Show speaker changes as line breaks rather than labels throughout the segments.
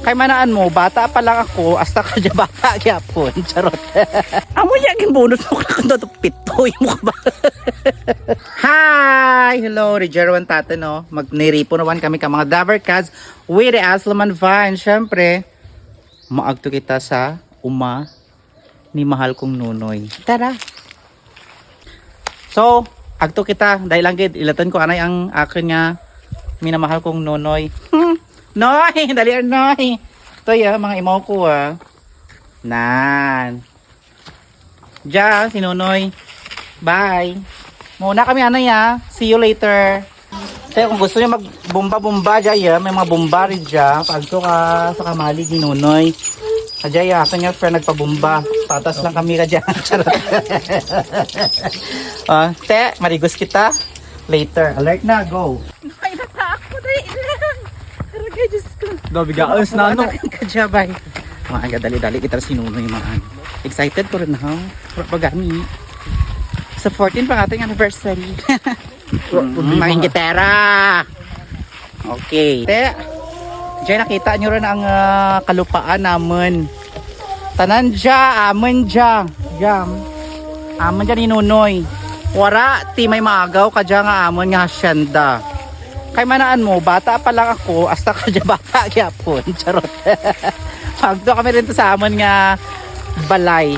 Kay manaan mo, bata pa lang ako, hasta ka dyan bata gyapon. Charot. Amo niya gimbunot mo kakanda to pitoy mo ka ba? Hi! Hello, Rejeroan Tate, no? Magniripo naman kami ka mga Davercats with the Aslaman Vine. Siyempre, maagto kita sa uma ni mahal kong nunoy. Tara! So, agto kita, dahil lang gid, ilatan ko anay ang akin nga minamahal kong nunoy. Noy! Dali Noy! Ito mga imaw ko Nan! Diyan, si Nunoy. Bye! Muna kami anay See you later! Kaya kung gusto nyo magbumba-bumba dyan may mga bumba rin dyan. Pagto ka sa kamalig ni Nunoy. Kaya akin nga friend nagpabumba. Patas lang kami ka dyan. Te, marigos kita. Later. Alert na, go! Ay, natakot na ilan! Karagay, Diyos ko.
Bigaos na ano.
Kajabay. Mga dali-dali kita si Nunoy mga. Excited ko rin pagani. Sa 14 pang ating anniversary. Mga gitara. Okay. Te, diyan nakita nyo rin ang kalupaan namin. Tanan dya, amin dya. Jam. Amin dya ni Nunoy. Wara, ti may maagaw ka dya nga amin nga hasyenda. Kay manaan mo, bata pa lang ako, hasta ka dyan bata gyapon. Charot. Pagdo kami rin to sa amon nga balay.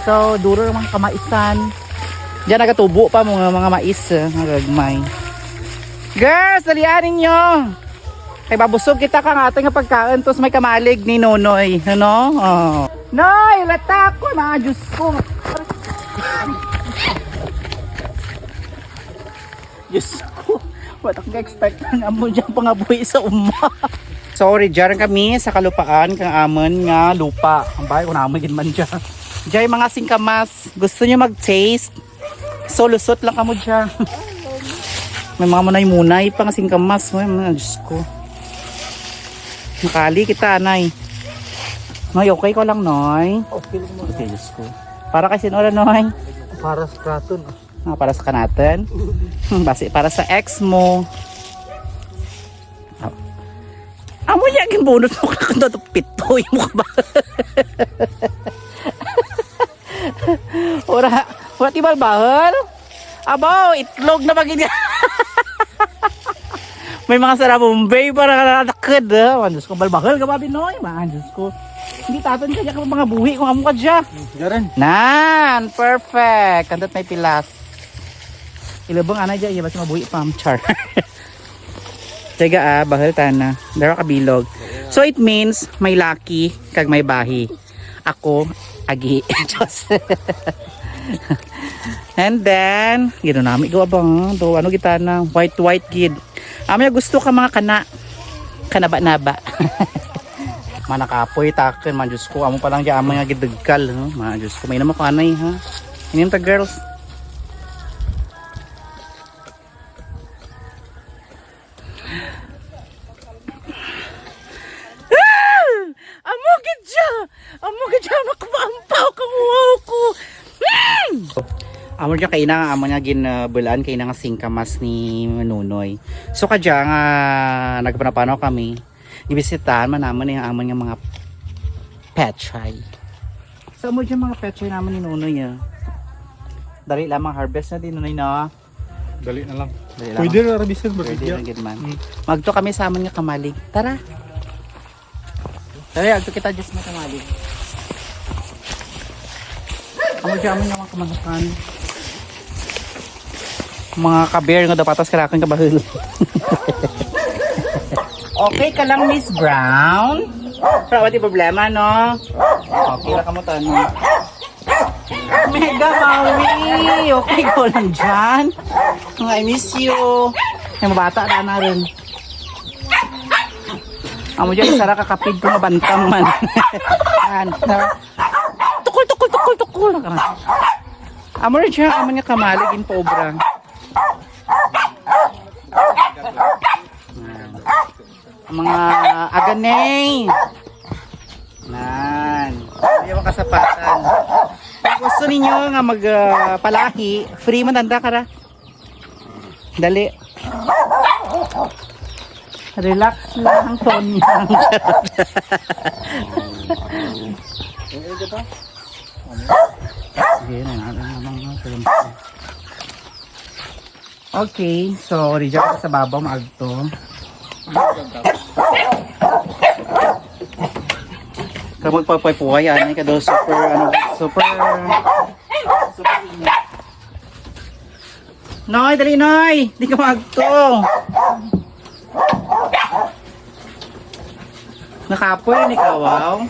So, duro naman kamaisan. Diyan nagatubo pa mga mais. Nagagmay. Girls, dalianin nyo. Kay babusog kita kang ating pagkain. Tapos may kamalig ni Nonoy. Ano? Oh. Noy, latak ko. Mga Diyos ko. Diyos ko. Watak ka-expect nga mo dyan pangabuhi sa uma. Sorry, dyan kami sa kalupaan kang amon nga lupa. Ang bahay ko naman din man dyan. Dyan mga singkamas. Gusto nyo mag-taste? So, lusot lang kamo dyan. May mga munay-munay pang singkamas. Ay, mga Diyos ko. Nakali kita, Anay. Noy, okay ko lang, Noy. Okay, Diyos ko. Para kasi sinora, Noy?
Para sa katon.
Para sa kanatan. Basi para sa ex mo. Amo niya gimbunot mo kakanda to pitoy mo ka ba? Ora tibal bahal. Abaw, itlog na bagay niya. May mga sarabumbay para nakakad. Mandos ko balbahal ka ba Binoy? Mandos ko. Hindi taton ka dyan mga buhi kung amo ka dyan. Nan, perfect. Kandat may pilas. Ilabang ana dyan, basta mabuhi pa ang char. Tega bahal tana. Dara ka bilog. So it means may lucky kag may bahi. Ako, agi. And then, gino namin gawa bang do ano kita na white kid. Amya gusto ka mga kanaba-naba. Manakapoy taken man Diyos ko. Amo pa lang diyan amo nga gidagkal, no? Man Diyos ko, may naman ko anay ha. Inim ta girls. Amo gidya makapampaw kamuhaw ko. Amo dyan kaina nga amo nga ginbulaan kaina nga singkamas ni Nunoy. So kadya nga nagpanapanaw kami. Ibisitahan man naman yung amo nga mga petchay. So amo dyan mga petchay naman ni Nunoy. Dali lamang harvest na din Nunoy na.
Dali na lang.
Dali
Pwede na rabisan ba?
Pwede na gid man. Magto kami sa amon nga kamalig. Tara. Tara, agto kita just mga kamalig. Amo dyan amo nga mga kamahakan. Mga kaber nga dapatas karakan kabahil. Okay ka lang Miss Brown? Pero wala problema no? Okay lang kamo tanong. Mega Maui! Okay ko lang dyan. I miss you. May mabata na rin. Amo dyan isara kakapid ko nga bantang man. Tukul. Amo rin dyan, amo niya kamalig in pobrang. Mga aganay. Nan. Yung mga kasapatan. Kung gusto ninyo nga magpalahi, free man tanda kara. Dali. Relax lang, Tonyang. Sige, okay, so reject ka sa babaw, maagto. Kamag pagpay-puway, anay ka daw super ingat. Noy, dali Noy! Di ka maagto! Nakapoy ni Kawaw.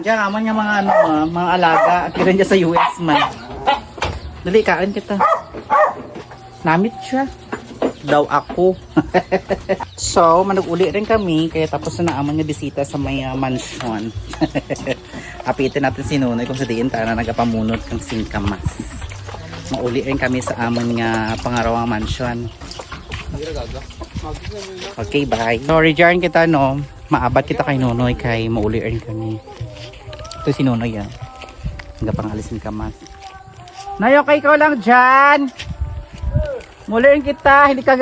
Diyan naman yung mga mga alaga. Kira niya sa US man. Dali, kain kita. Namit siya. Daw ako. So, manag-uli rin kami. Kaya tapos na naman yung bisita sa may mansion. Apitin natin si Nunoy kung sa diin na nagapamunot ng singkamas. Mauli rin kami sa amon nga pangarawang mansion. Okay, bye. So, return kita, no. Maabat kita kay Nunoy kay mauli rin kami. Ito si Nunoy, yan. Nagapangalis singkamas. Nay, okay ko lang dyan. Muliin kita, hindi ka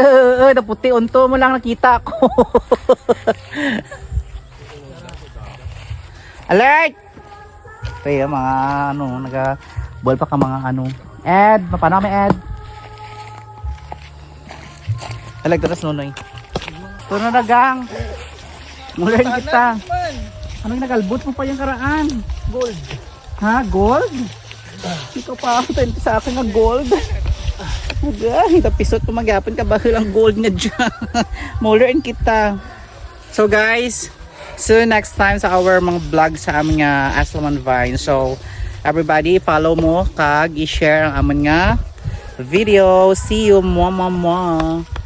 naputi unto mo lang nakita ko. Alert! Ito yung mga naga-ball pa ka mga Ed, paano kami Ed? Alagdaras Nunoy. Ito na gang. Muliin kita. Anong nagalbot mo pa yung karaan? Gold. Ha? Gold? Ikaw pa ako sa akin ng gold. Agay, tapisot pumagapon ka bahil ang gold nga dyan. Maulerin kita. So guys, see you next time sa our mga vlog sa aming Aslaman Vine. So everybody follow mo kag i-share ang aming video. See you, mwah mwah mwah.